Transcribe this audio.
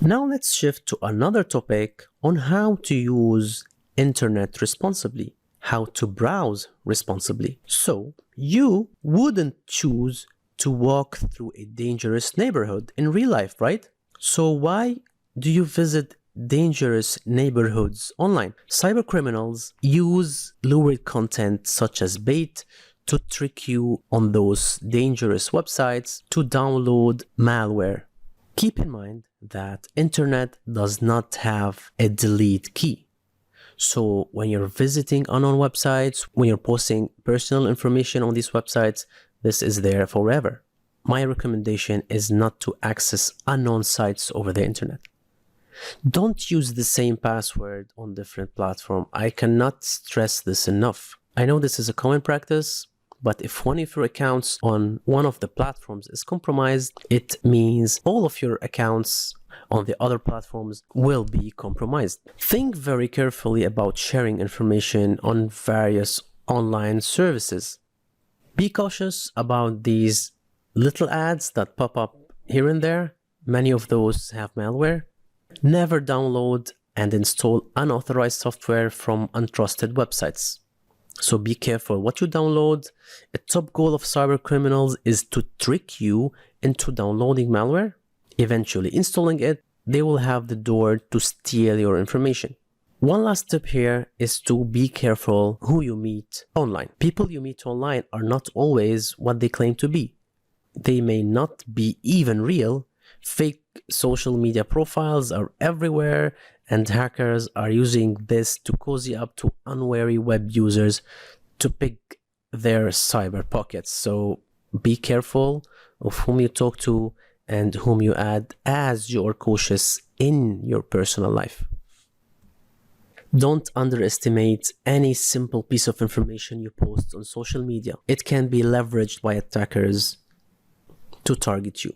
Now let's shift to another topic on how to use internet responsibly, how to browse responsibly. So you wouldn't choose to walk through a dangerous neighborhood in real life, right? So why do you visit dangerous neighborhoods online? Cybercriminals use lurid content such as bait to trick you on those dangerous websites to download malware. Keep in mind that internet does not have a delete key. So when you're visiting unknown websites, when you're posting personal information on these websites, this is there forever. My recommendation is not to access unknown sites over the internet. Don't use the same password on different platforms. I cannot stress this enough. I know this is a common practice, but if one of your accounts on one of the platforms is compromised, it means all of your accounts on the other platforms will be compromised. Think very carefully about sharing information on various online services. Be cautious about these little ads that pop up here and there. Many of those have malware. Never download and install unauthorized software from untrusted websites. So be careful what you download. A top goal of cybercriminals is to trick you into downloading malware. Eventually installing it, they will have the door to steal your information. One last tip here is to be careful who you meet online. People you meet online are not always what they claim to be. They may not be even real. Fake social media profiles are everywhere, and hackers are using this to cozy up to unwary web users to pick their cyber pockets. So be careful of whom you talk to and whom you add as you are cautious in your personal life. Don't underestimate any simple piece of information you post on social media. It can be leveraged by attackers to target you.